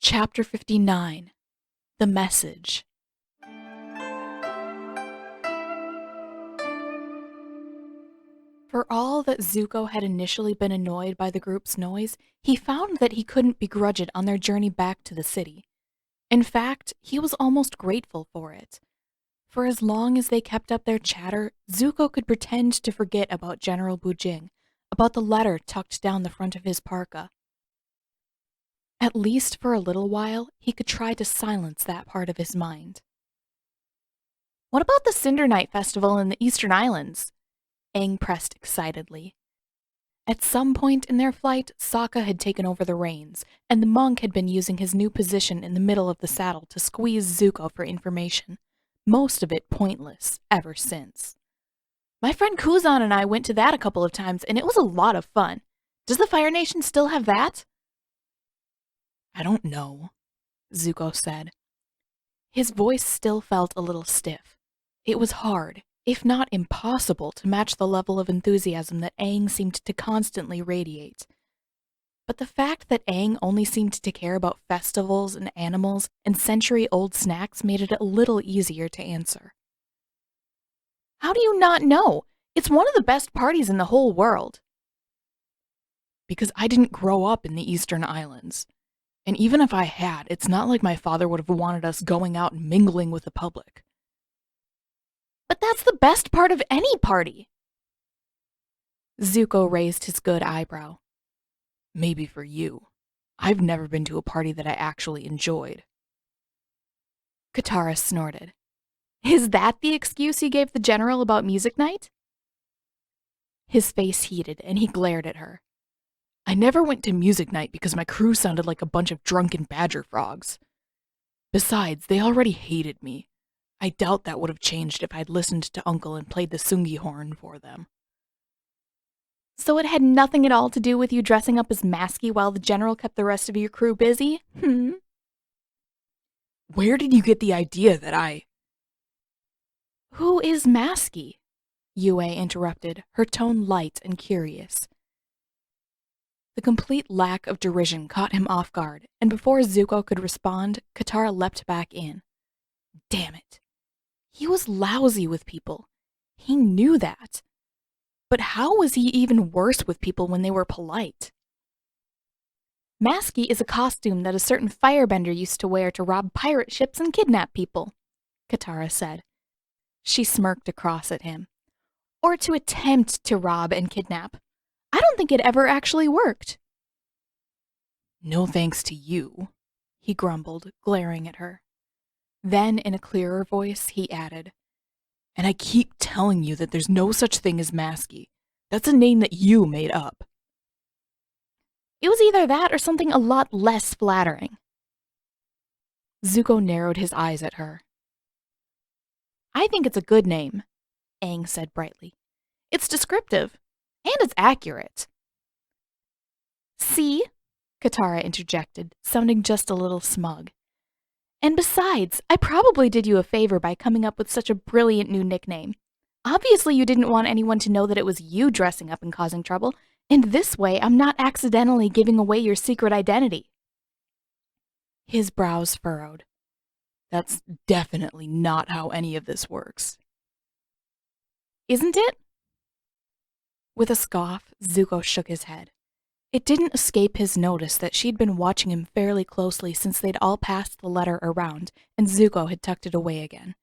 Chapter 59. The Message. For all that Zuko had initially been annoyed by the group's noise, he found that he couldn't begrudge it on their journey back to the city. In fact, he was almost grateful for it. For as long as they kept up their chatter, Zuko could pretend to forget about General Bujing, about the letter tucked down the front of his parka. At least for a little while, he could try to silence that part of his mind. What about the Cinder Night Festival in the Eastern Islands? Aang pressed excitedly. At some point in their flight, Sokka had taken over the reins, and the monk had been using his new position in the middle of the saddle to squeeze Zuko for information, most of it pointless, ever since. My friend Kuzan and I went to that a couple of times, and it was a lot of fun. Does the Fire Nation still have that? I don't know, Zuko said. His voice still felt a little stiff. It was hard, if not impossible, to match the level of enthusiasm that Aang seemed to constantly radiate. But the fact that Aang only seemed to care about festivals and animals and century-old snacks made it a little easier to answer. How do you not know? It's one of the best parties in the whole world. Because I didn't grow up in the Eastern Islands. And even if I had, it's not like my father would have wanted us going out and mingling with the public. But that's the best part of any party. Zuko raised his good eyebrow. Maybe for you. I've never been to a party that I actually enjoyed. Katara snorted. Is that the excuse you gave the general about music night? His face heated, and he glared at her. I never went to music night because my crew sounded like a bunch of drunken badger frogs. Besides, they already hated me. I doubt that would have changed if I'd listened to Uncle and played the Sungi horn for them. So it had nothing at all to do with you dressing up as Masky while the general kept the rest of your crew busy? Where did you get the idea that I... Who is Masky? Yue interrupted, her tone light and curious. The complete lack of derision caught him off guard, and before Zuko could respond, Katara leapt back in. Damn it. He was lousy with people. He knew that. But how was he even worse with people when they were polite? Masky is a costume that a certain firebender used to wear to rob pirate ships and kidnap people, Katara said. She smirked across at him. Or to attempt to rob and kidnap. I don't think it ever actually worked. No thanks to you, he grumbled, glaring at her. Then, in a clearer voice, he added, and I keep telling you that there's no such thing as Masky. That's a name that you made up. It was either that or something a lot less flattering. Zuko narrowed his eyes at her. I think it's a good name, Aang said brightly. It's descriptive. And it's accurate. See? Katara interjected, sounding just a little smug. And besides, I probably did you a favor by coming up with such a brilliant new nickname. Obviously you didn't want anyone to know that it was you dressing up and causing trouble, and this way I'm not accidentally giving away your secret identity. His brows furrowed. That's definitely not how any of this works. Isn't it? With a scoff, Zuko shook his head. It didn't escape his notice that she'd been watching him fairly closely since they'd all passed the letter around and Zuko had tucked it away again.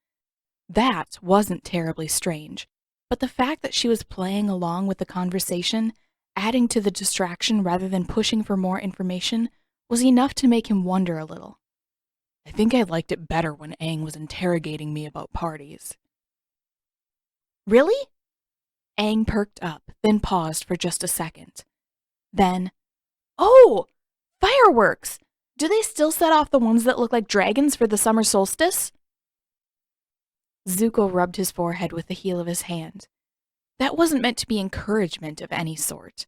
That wasn't terribly strange, but the fact that she was playing along with the conversation, adding to the distraction rather than pushing for more information, was enough to make him wonder a little. I think I liked it better when Aang was interrogating me about parties. Really? Aang perked up, then paused for just a second. Then, oh! Fireworks! Do they still set off the ones that look like dragons for the summer solstice? Zuko rubbed his forehead with the heel of his hand. That wasn't meant to be encouragement of any sort.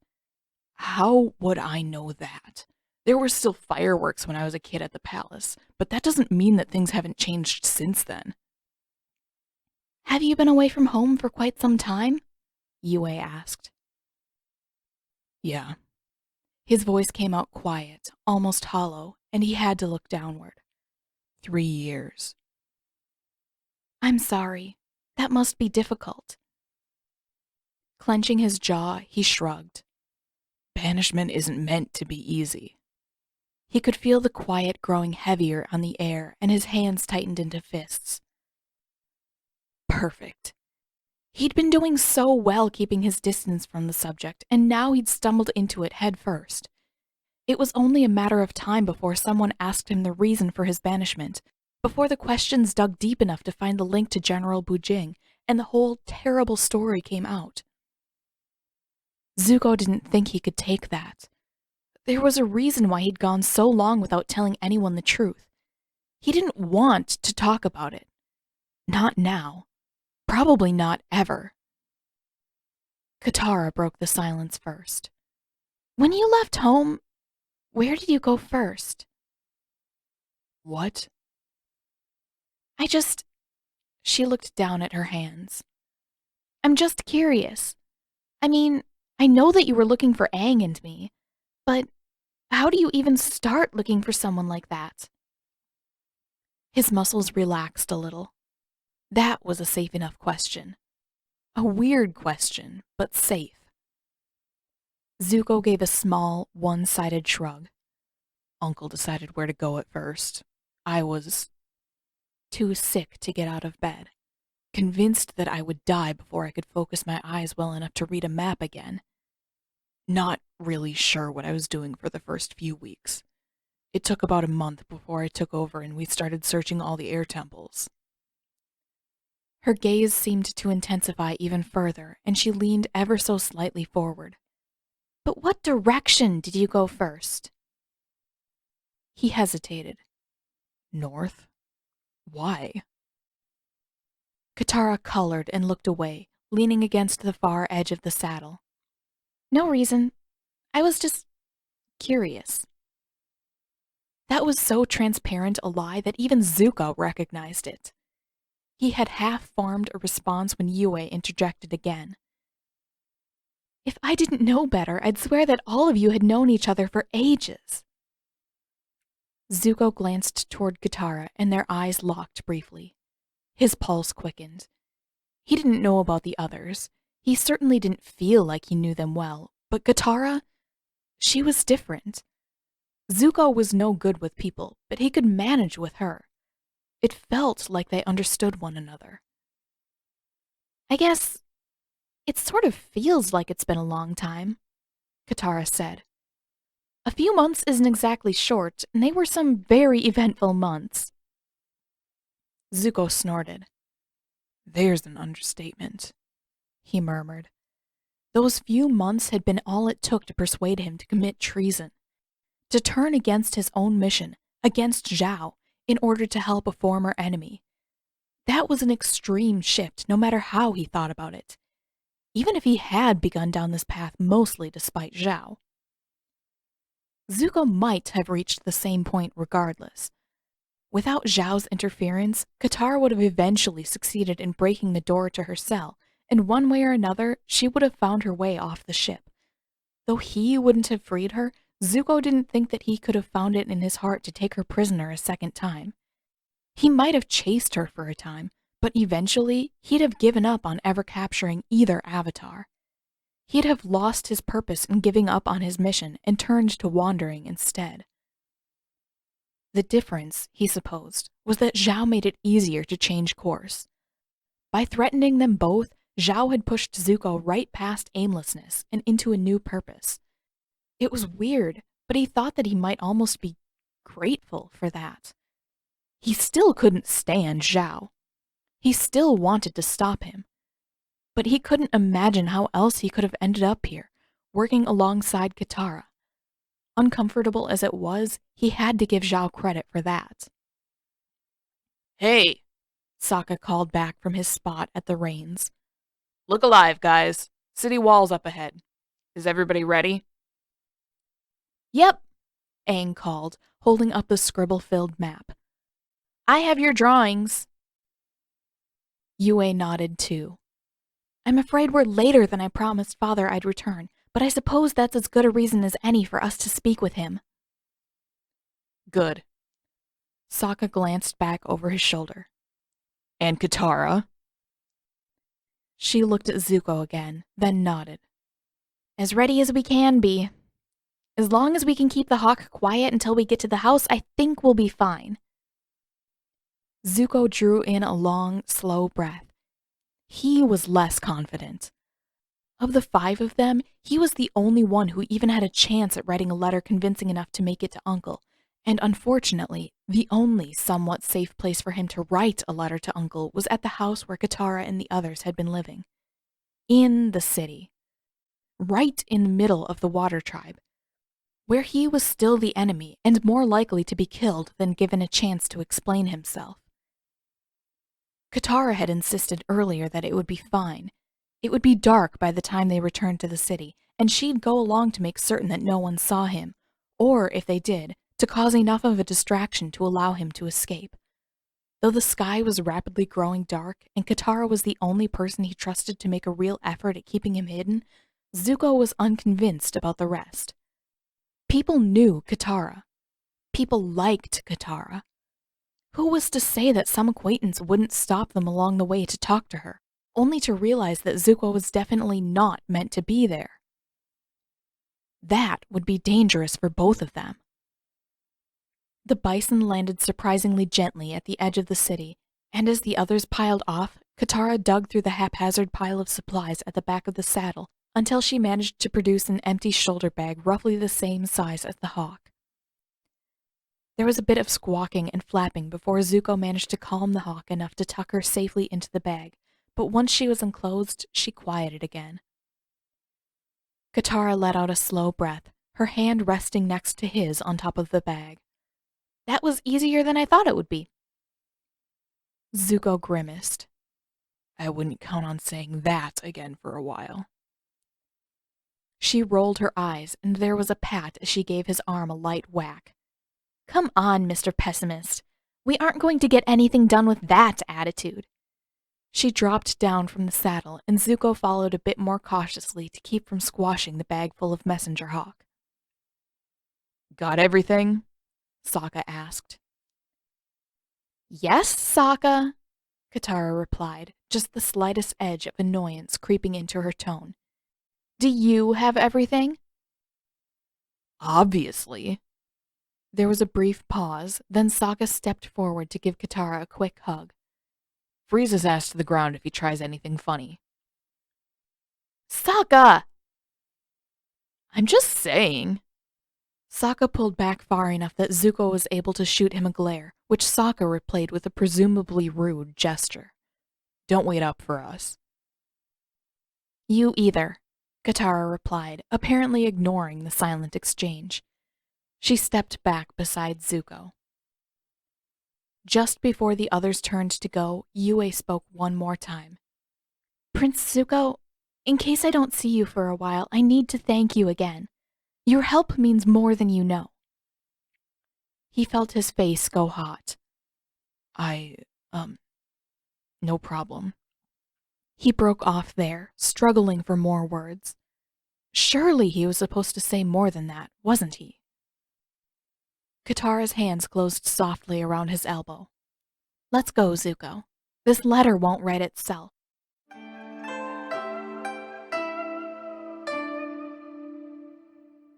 How would I know that? There were still fireworks when I was a kid at the palace, but that doesn't mean that things haven't changed since then. Have you been away from home for quite some time? Yue asked. Yeah. His voice came out quiet, almost hollow, and he had to look downward. 3 years. I'm sorry. That must be difficult. Clenching his jaw, he shrugged. Banishment isn't meant to be easy. He could feel the quiet growing heavier on the air, and his hands tightened into fists. Perfect. He'd been doing so well keeping his distance from the subject, and now he'd stumbled into it head first. It was only a matter of time before someone asked him the reason for his banishment, before the questions dug deep enough to find the link to General Bujing, and the whole terrible story came out. Zuko didn't think he could take that. There was a reason why he'd gone so long without telling anyone the truth. He didn't want to talk about it. Not now. Probably not ever. Katara broke the silence first. When you left home, where did you go first? What? She looked down at her hands. I'm just curious. I mean, I know that you were looking for Aang and me, but how do you even start looking for someone like that? His muscles relaxed a little. That was a safe enough question. A weird question, but safe. Zuko gave a small, one-sided shrug. Uncle decided where to go at first. I was too sick to get out of bed, convinced that I would die before I could focus my eyes well enough to read a map again. Not really sure what I was doing for the first few weeks. It took about a month before I took over and we started searching all the air temples. Her gaze seemed to intensify even further, and she leaned ever so slightly forward. But what direction did you go first? He hesitated. North? Why? Katara colored and looked away, leaning against the far edge of the saddle. No reason. I was just curious. That was so transparent a lie that even Zuko recognized it. He had half-formed a response when Yue interjected again. If I didn't know better, I'd swear that all of you had known each other for ages. Zuko glanced toward Katara, and their eyes locked briefly. His pulse quickened. He didn't know about the others. He certainly didn't feel like he knew them well, but Katara, she was different. Zuko was no good with people, but he could manage with her. It felt like they understood one another. I guess it sort of feels like it's been a long time, Katara said. A few months isn't exactly short, and they were some very eventful months. Zuko snorted. There's an understatement, he murmured. Those few months had been all it took to persuade him to commit treason, to turn against his own mission, against Zhao, in order to help a former enemy. That was an extreme shift, no matter how he thought about it, even if he had begun down this path mostly despite Zhao. Zuko might have reached the same point regardless. Without Zhao's interference, Katara would have eventually succeeded in breaking the door to her cell, and one way or another, she would have found her way off the ship. Though he wouldn't have freed her, Zuko didn't think that he could have found it in his heart to take her prisoner a second time. He might have chased her for a time, but eventually he'd have given up on ever capturing either avatar. He'd have lost his purpose in giving up on his mission and turned to wandering instead. The difference, he supposed, was that Zhao made it easier to change course. By threatening them both, Zhao had pushed Zuko right past aimlessness and into a new purpose. It was weird, but he thought that he might almost be grateful for that. He still couldn't stand Zhao. He still wanted to stop him. But he couldn't imagine how else he could have ended up here, working alongside Katara. Uncomfortable as it was, he had to give Zhao credit for that. Hey, Sokka called back from his spot at the reins. Look alive, guys. City wall's up ahead. Is everybody ready? Yep, Aang called, holding up the scribble-filled map. I have your drawings. Yue nodded too. I'm afraid we're later than I promised Father I'd return, but I suppose that's as good a reason as any for us to speak with him. Good. Sokka glanced back over his shoulder. And Katara? She looked at Zuko again, then nodded. As ready as we can be. As long as we can keep the hawk quiet until we get to the house, I think we'll be fine. Zuko drew in a long, slow breath. He was less confident. Of the 5 of them, he was the only one who even had a chance at writing a letter convincing enough to make it to Uncle, and unfortunately, the only somewhat safe place for him to write a letter to Uncle was at the house where Katara and the others had been living. In the city. Right in the middle of the Water Tribe, where he was still the enemy and more likely to be killed than given a chance to explain himself. Katara had insisted earlier that it would be fine. It would be dark by the time they returned to the city, and she'd go along to make certain that no one saw him, or, if they did, to cause enough of a distraction to allow him to escape. Though the sky was rapidly growing dark, and Katara was the only person he trusted to make a real effort at keeping him hidden, Zuko was unconvinced about the rest. People knew Katara. People liked Katara. Who was to say that some acquaintance wouldn't stop them along the way to talk to her, only to realize that Zuko was definitely not meant to be there? That would be dangerous for both of them. The bison landed surprisingly gently at the edge of the city, and as the others piled off, Katara dug through the haphazard pile of supplies at the back of the saddle until she managed to produce an empty shoulder bag roughly the same size as the hawk. There was a bit of squawking and flapping before Zuko managed to calm the hawk enough to tuck her safely into the bag, but once she was enclosed, she quieted again. Katara let out a slow breath, her hand resting next to his on top of the bag. That was easier than I thought it would be. Zuko grimaced. I wouldn't count on saying that again for a while. She rolled her eyes, and there was a pat as she gave his arm a light whack. Come on, Mr. Pessimist. We aren't going to get anything done with that attitude. She dropped down from the saddle, and Zuko followed a bit more cautiously to keep from squashing the bag full of messenger hawk. Got everything? Sokka asked. Yes, Sokka, Katara replied, just the slightest edge of annoyance creeping into her tone. Do you have everything? Obviously. There was a brief pause, then Sokka stepped forward to give Katara a quick hug. Freeze his ass to the ground if he tries anything funny. Sokka! I'm just saying. Sokka pulled back far enough that Zuko was able to shoot him a glare, which Sokka replayed with a presumably rude gesture. Don't wait up for us. You either, Katara replied, apparently ignoring the silent exchange. She stepped back beside Zuko. Just before the others turned to go, Yue spoke one more time. Prince Zuko, in case I don't see you for a while, I need to thank you again. Your help means more than you know. He felt his face go hot. No problem. He broke off there, struggling for more words. Surely he was supposed to say more than that, wasn't he? Katara's hands closed softly around his elbow. Let's go, Zuko. This letter won't write itself.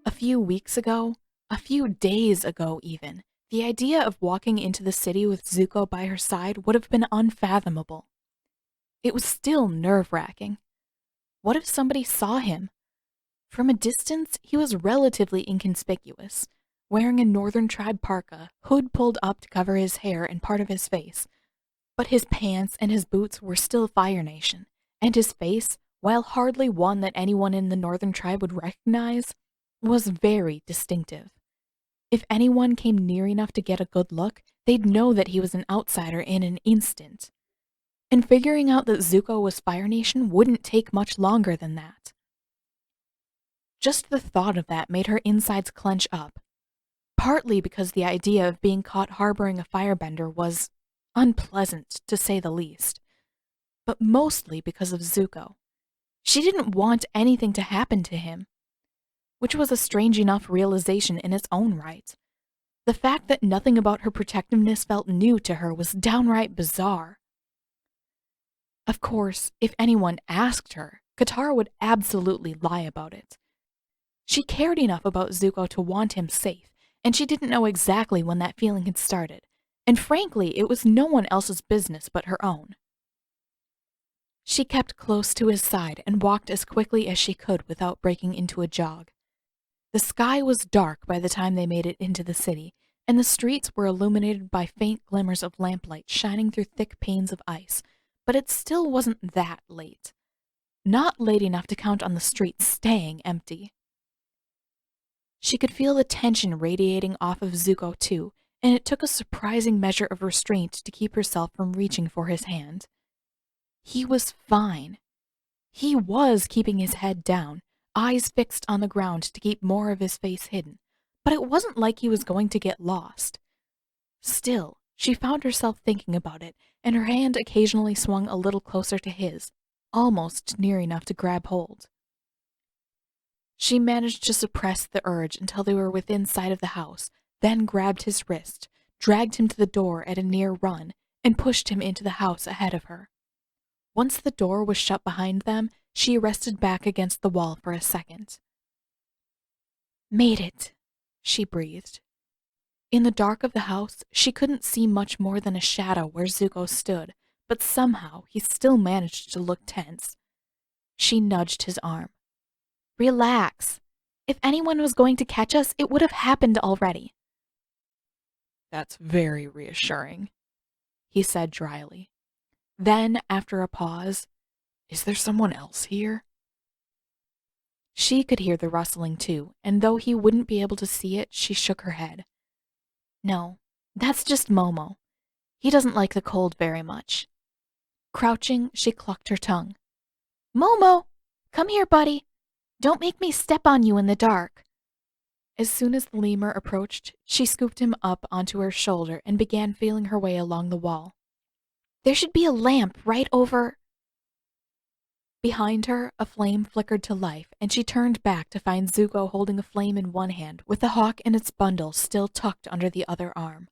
A few weeks ago, a few days ago even, the idea of walking into the city with Zuko by her side would have been unfathomable. It was still nerve-wracking. What if somebody saw him? From a distance, he was relatively inconspicuous, wearing a Northern Tribe parka, hood pulled up to cover his hair and part of his face. But his pants and his boots were still Fire Nation, and his face, while hardly one that anyone in the Northern Tribe would recognize, was very distinctive. If anyone came near enough to get a good look, they'd know that he was an outsider in an instant. And figuring out that Zuko was Fire Nation wouldn't take much longer than that. Just the thought of that made her insides clench up, partly because the idea of being caught harboring a firebender was unpleasant, to say the least, but mostly because of Zuko. She didn't want anything to happen to him, which was a strange enough realization in its own right. The fact that nothing about her protectiveness felt new to her was downright bizarre. Of course, if anyone asked her, Katara would absolutely lie about it. She cared enough about Zuko to want him safe, and she didn't know exactly when that feeling had started, and frankly, it was no one else's business but her own. She kept close to his side and walked as quickly as she could without breaking into a jog. The sky was dark by the time they made it into the city, and the streets were illuminated by faint glimmers of lamplight shining through thick panes of ice, but it still wasn't that late. Not late enough to count on the streets staying empty. She could feel the tension radiating off of Zuko too, and it took a surprising measure of restraint to keep herself from reaching for his hand. He was fine. He was keeping his head down, eyes fixed on the ground to keep more of his face hidden, but it wasn't like he was going to get lost. Still, she found herself thinking about it, and her hand occasionally swung a little closer to his, almost near enough to grab hold. She managed to suppress the urge until they were within sight of the house, then grabbed his wrist, dragged him to the door at a near run, and pushed him into the house ahead of her. Once the door was shut behind them, she rested back against the wall for a second. "Made it," she breathed. In the dark of the house, she couldn't see much more than a shadow where Zuko stood, but somehow he still managed to look tense. She nudged his arm. "Relax. If anyone was going to catch us, it would have happened already." "That's very reassuring," he said dryly. Then, after a pause, "Is there someone else here?" She could hear the rustling too, and though he wouldn't be able to see it, she shook her head. "No, that's just Momo. He doesn't like the cold very much." Crouching, she clucked her tongue. "Momo! Come here, buddy. Don't make me step on you in the dark." As soon as the lemur approached, she scooped him up onto her shoulder and began feeling her way along the wall. "There should be a lamp right over—" Behind her, a flame flickered to life, and she turned back to find Zuko holding a flame in one hand with the hawk and its bundle still tucked under the other arm.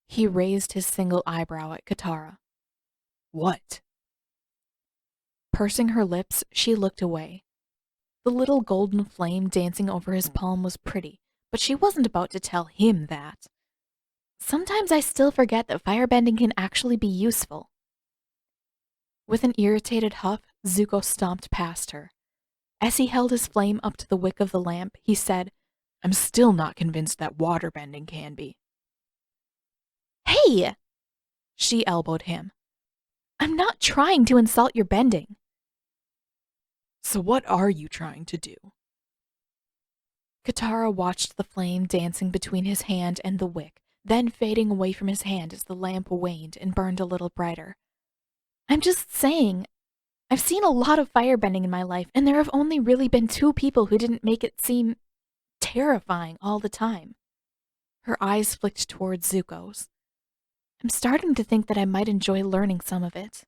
He raised his single eyebrow at Katara. "What?" Pursing her lips, she looked away. The little golden flame dancing over his palm was pretty, but she wasn't about to tell him that. "Sometimes I still forget that firebending can actually be useful." With an irritated huff, Zuko stomped past her. As he held his flame up to the wick of the lamp, he said, "I'm still not convinced that waterbending can be." "Hey!" She elbowed him. "I'm not trying to insult your bending." "So what are you trying to do?" Katara watched the flame dancing between his hand and the wick, then fading away from his hand as the lamp waned and burned a little brighter. "I'm just saying, I've seen a lot of firebending in my life, and there have only really been 2 people who didn't make it seem terrifying all the time." Her eyes flicked towards Zuko's. "I'm starting to think that I might enjoy learning some of it."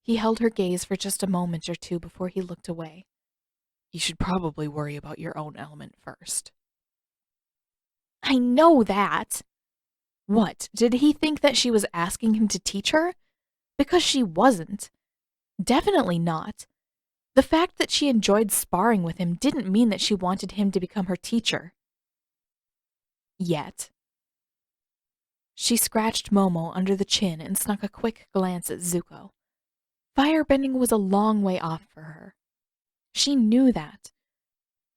He held her gaze for just a moment or two before he looked away. "You should probably worry about your own element first." "I know that." What, did he think that she was asking him to teach her? Because she wasn't. Definitely not. The fact that she enjoyed sparring with him didn't mean that she wanted him to become her teacher. Yet. She scratched Momo under the chin and snuck a quick glance at Zuko. Firebending was a long way off for her. She knew that.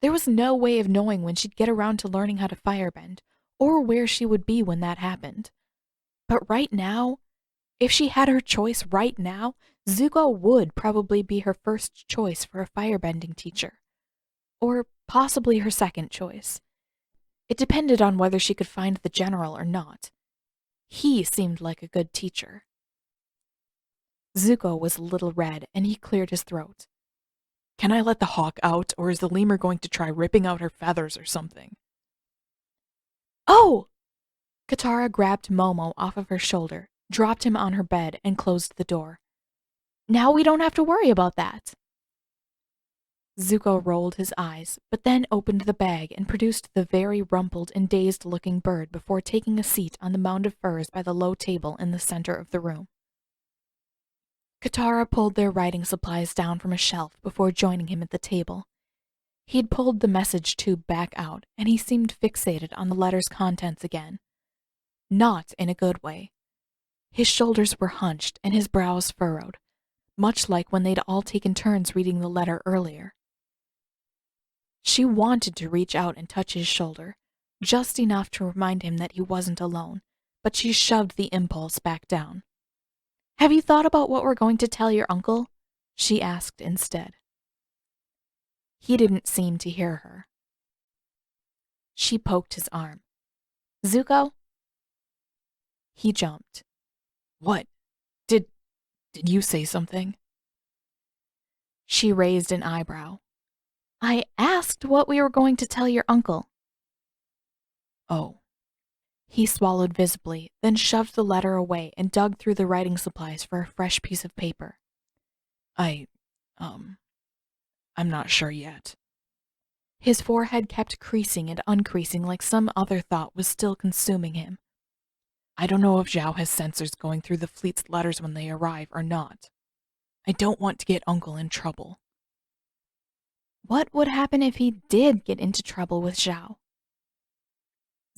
There was no way of knowing when she'd get around to learning how to firebend, or where she would be when that happened. But right now, if she had her choice right now, Zuko would probably be her first choice for a firebending teacher. Or possibly her second choice. It depended on whether she could find the general or not. He seemed like a good teacher. Zuko was a little red, and he cleared his throat. "Can I let the hawk out, or is the lemur going to try ripping out her feathers or something?" "Oh!" Katara grabbed Momo off of her shoulder, dropped him on her bed, and closed the door. "Now we don't have to worry about that." Zuko rolled his eyes, but then opened the bag and produced the very rumpled and dazed-looking bird before taking a seat on the mound of furs by the low table in the center of the room. Katara pulled their writing supplies down from a shelf before joining him at the table. He'd pulled the message tube back out, and he seemed fixated on the letter's contents again. Not in a good way. His shoulders were hunched and his brows furrowed, much like when they'd all taken turns reading the letter earlier. She wanted to reach out and touch his shoulder, just enough to remind him that he wasn't alone, but she shoved the impulse back down. "Have you thought about what we're going to tell your uncle?" she asked instead. He didn't seem to hear her. She poked his arm. "Zuko?" He jumped. "What? Did you say something?" She raised an eyebrow. "I asked what we were going to tell your uncle." "Oh." He swallowed visibly, then shoved the letter away and dug through the writing supplies for a fresh piece of paper. I'm not sure yet." His forehead kept creasing and uncreasing like some other thought was still consuming him. "I don't know if Zhao has sensors going through the fleet's letters when they arrive or not. I don't want to get Uncle in trouble." What would happen if he did get into trouble with Zhao?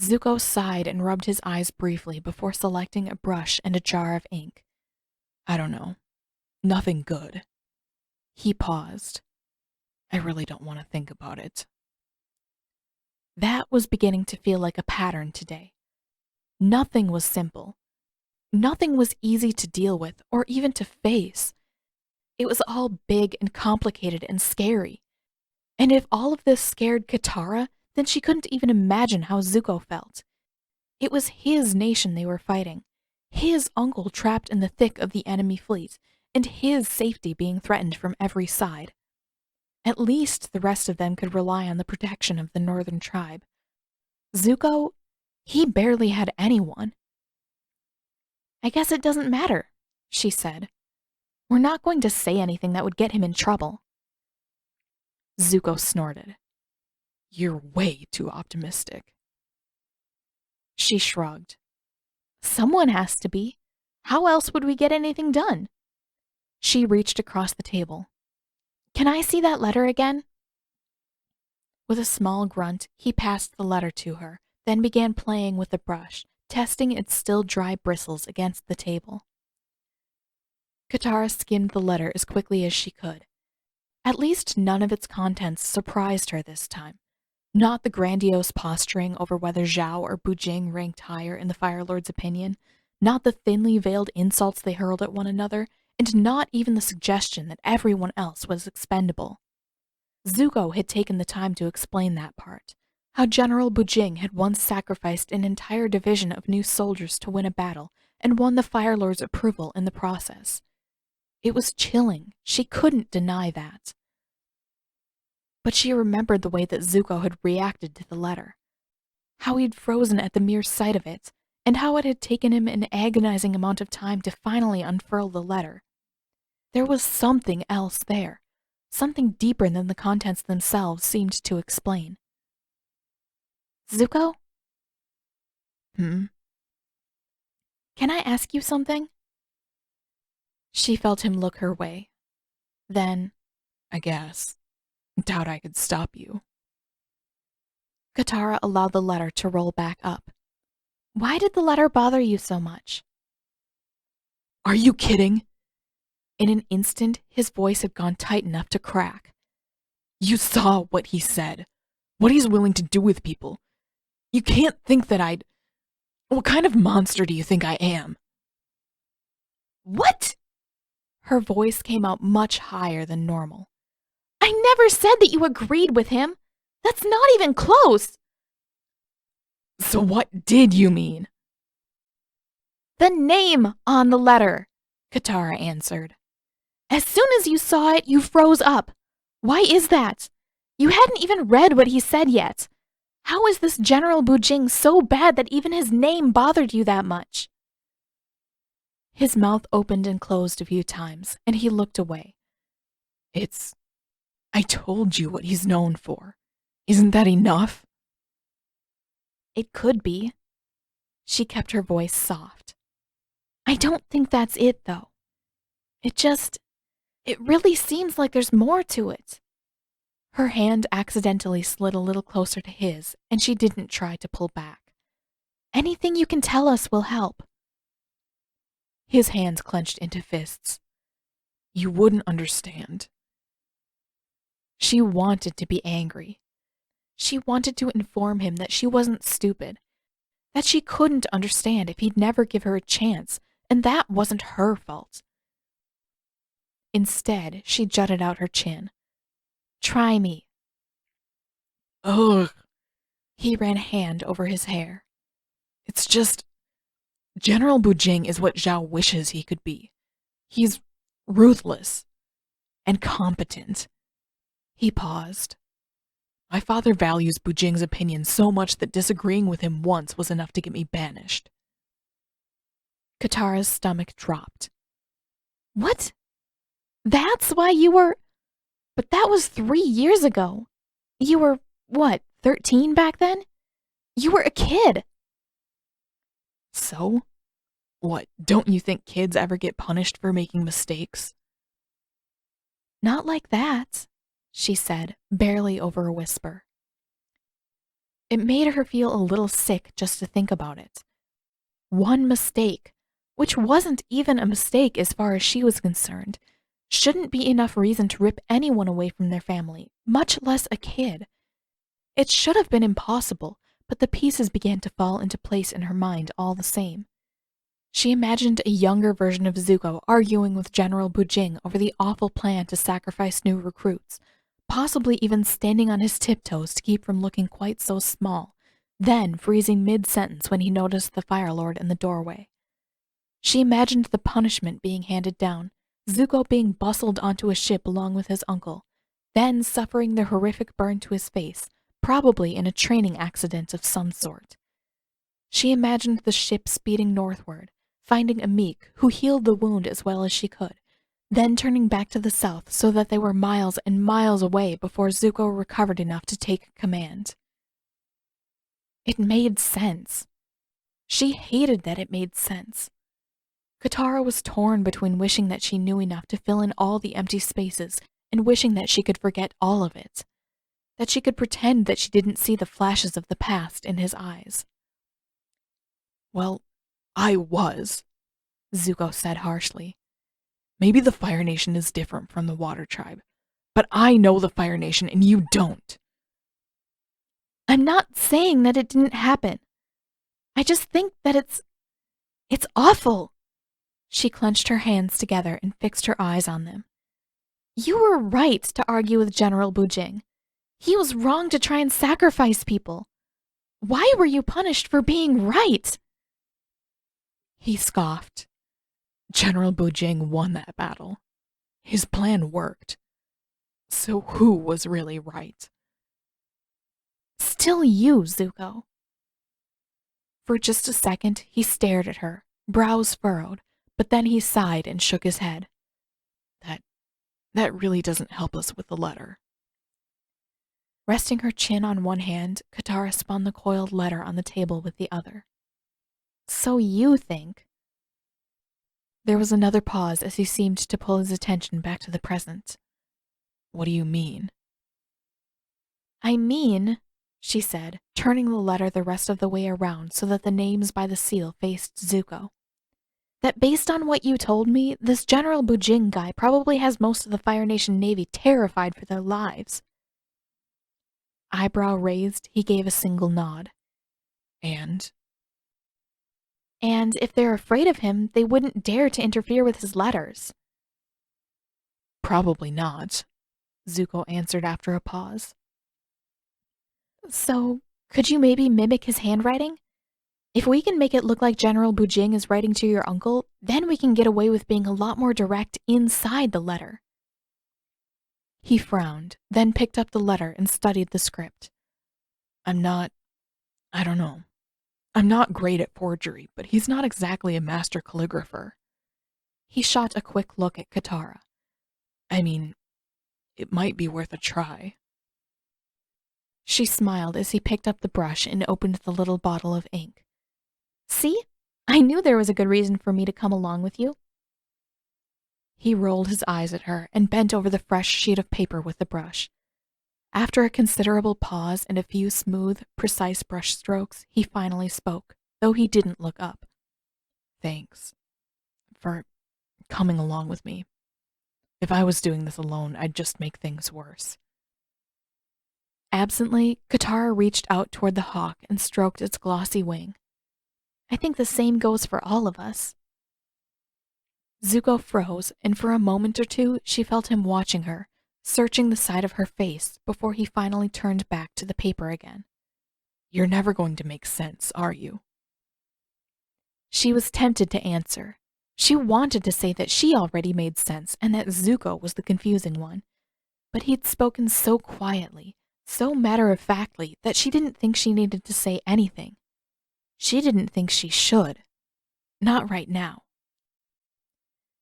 Zuko sighed and rubbed his eyes briefly before selecting a brush and a jar of ink. "I don't know. Nothing good." He paused. "I really don't want to think about it." That was beginning to feel like a pattern today. Nothing was simple. Nothing was easy to deal with or even to face. It was all big and complicated and scary. And if all of this scared Katara, then she couldn't even imagine how Zuko felt. It was his nation they were fighting, his uncle trapped in the thick of the enemy fleet, and his safety being threatened from every side. At least the rest of them could rely on the protection of the northern tribe. Zuko, he barely had anyone. "I guess it doesn't matter," she said. "We're not going to say anything that would get him in trouble." Zuko snorted. "You're way too optimistic." She shrugged. "Someone has to be. How else would we get anything done?" She reached across the table. "Can I see that letter again?" With a small grunt, he passed the letter to her, then began playing with the brush, testing its still dry bristles against the table. Katara skimmed the letter as quickly as she could. At least none of its contents surprised her this time. Not the grandiose posturing over whether Zhao or Bujing ranked higher in the Fire Lord's opinion, not the thinly veiled insults they hurled at one another, and not even the suggestion that everyone else was expendable. Zuko had taken the time to explain that part, how General Bujing had once sacrificed an entire division of new soldiers to win a battle and won the Fire Lord's approval in the process. It was chilling. She couldn't deny that. But she remembered the way that Zuko had reacted to the letter, how he'd frozen at the mere sight of it, and how it had taken him an agonizing amount of time to finally unfurl the letter. There was something else there, something deeper than the contents themselves seemed to explain. "Zuko?" "Hmm?" "Can I ask you something?" She felt him look her way. Then, "I guess. Doubt I could stop you." Katara allowed the letter to roll back up. "Why did the letter bother you so much?" "Are you kidding?" In an instant, his voice had gone tight enough to crack. "You saw what he said, what he's willing to do with people. You can't think that I'd... What kind of monster do you think I am?" "What?" Her voice came out much higher than normal. "I never said that you agreed with him. That's not even close." "So what did you mean?" "The name on the letter," Katara answered. "As soon as you saw it, you froze up. Why is that? You hadn't even read what he said yet. How is this General Bujing so bad that even his name bothered you that much?" His mouth opened and closed a few times, and he looked away. I told you what he's known for. Isn't that enough? It could be. She kept her voice soft. I don't think that's it, though. It really seems like there's more to it. Her hand accidentally slid a little closer to his, and she didn't try to pull back. Anything you can tell us will help. His hands clenched into fists. You wouldn't understand. She wanted to be angry. She wanted to inform him that she wasn't stupid, that she couldn't understand if he'd never give her a chance, and that wasn't her fault. Instead, she jutted out her chin. Try me. Ugh. He ran a hand over his hair. It's just... General Bujing is what Zhao wishes he could be. He's ruthless and competent. He paused. My father values Bujing's opinion so much that disagreeing with him once was enough to get me banished. Katara's stomach dropped. What? That's why you were... But that was 3 years ago. You were, what, 13 back then? You were a kid. So? What, don't you think kids ever get punished for making mistakes? Not like that, she said, barely over a whisper. It made her feel a little sick just to think about it. One mistake, which wasn't even a mistake as far as she was concerned, shouldn't be enough reason to rip anyone away from their family, much less a kid. It should have been impossible, but the pieces began to fall into place in her mind all the same. She imagined a younger version of Zuko arguing with General Bujing over the awful plan to sacrifice new recruits, possibly even standing on his tiptoes to keep from looking quite so small, then freezing mid-sentence when he noticed the Fire Lord in the doorway. She imagined the punishment being handed down, Zuko being bustled onto a ship along with his uncle, then suffering the horrific burn to his face, probably in a training accident of some sort. She imagined the ship speeding northward, finding Amik, who healed the wound as well as she could, then turning back to the south so that they were miles and miles away before Zuko recovered enough to take command. It made sense. She hated that it made sense. Katara was torn between wishing that she knew enough to fill in all the empty spaces and wishing that she could forget all of it, that she could pretend that she didn't see the flashes of the past in his eyes. Well, I was, Zuko said harshly. Maybe the Fire Nation is different from the Water Tribe, but I know the Fire Nation and you don't. I'm not saying that it didn't happen. I just think that it's awful. She clenched her hands together and fixed her eyes on them. You were right to argue with General Bujing. He was wrong to try and sacrifice people. Why were you punished for being right? He scoffed. General Bujing won that battle. His plan worked. So who was really right? Still you, Zuko. For just a second, he stared at her, brows furrowed, but then he sighed and shook his head. That really doesn't help us with the letter. Resting her chin on one hand, Katara spun the coiled letter on the table with the other. So you think? There was another pause as he seemed to pull his attention back to the present. What do you mean? I mean, she said, turning the letter the rest of the way around so that the names by the seal faced Zuko, that based on what you told me, this General Bujing guy probably has most of the Fire Nation Navy terrified for their lives. Eyebrow raised, he gave a single nod. And if they're afraid of him, they wouldn't dare to interfere with his letters. Probably not, Zuko answered after a pause. So, could you maybe mimic his handwriting? If we can make it look like General Bujing is writing to your uncle, then we can get away with being a lot more direct inside the letter. He frowned, then picked up the letter and studied the script. I don't know. I'm not great at forgery, but he's not exactly a master calligrapher. He shot a quick look at Katara. I mean, It might be worth a try. She smiled as he picked up the brush and opened the little bottle of ink. See? I knew there was a good reason for me to come along with you. He rolled his eyes at her and bent over the fresh sheet of paper with the brush. After a considerable pause and a few smooth, precise brush strokes, he finally spoke, though he didn't look up. Thanks for coming along with me. If I was doing this alone, I'd just make things worse. Absently, Katara reached out toward the hawk and stroked its glossy wing. I think the same goes for all of us. Zuko froze, and for a moment or two she felt him watching her, searching the side of her face before he finally turned back to the paper again. You're never going to make sense, are you? She was tempted to answer. She wanted to say that she already made sense and that Zuko was the confusing one. But he'd spoken so quietly, so matter-of-factly, that she didn't think she needed to say anything. She didn't think she should. Not right now.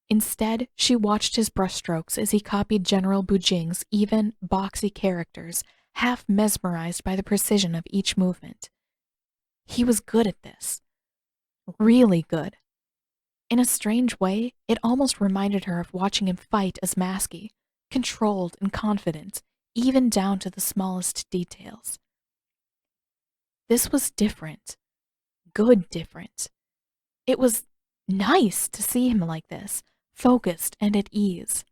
Instead, she watched his brushstrokes as he copied General Bujing's even, boxy characters, half mesmerized by the precision of each movement. He was good at this. Really good. In a strange way, it almost reminded her of watching him fight as Maskey, controlled and confident, even down to the smallest details. This was different. Good different. It was nice to see him like this, focused and at ease.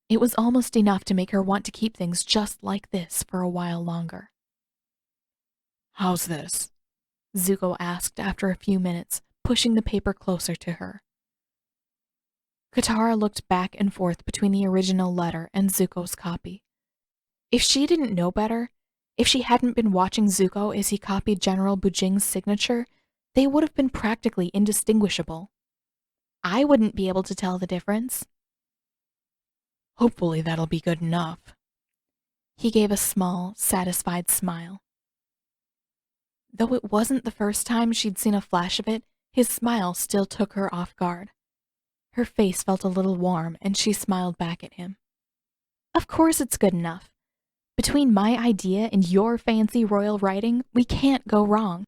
It was almost enough to make her want to keep things just like this for a while longer. How's this? Zuko asked after a few minutes, pushing the paper closer to her. Katara looked back and forth between the original letter and Zuko's copy. If she didn't know better, if she hadn't been watching Zuko as he copied General Bujing's signature, they would have been practically indistinguishable. I wouldn't be able to tell the difference. Hopefully that'll be good enough. He gave a small, satisfied smile. Though it wasn't the first time she'd seen a flash of it, his smile still took her off guard. Her face felt a little warm, and she smiled back at him. Of course it's good enough. Between my idea and your fancy royal writing, we can't go wrong.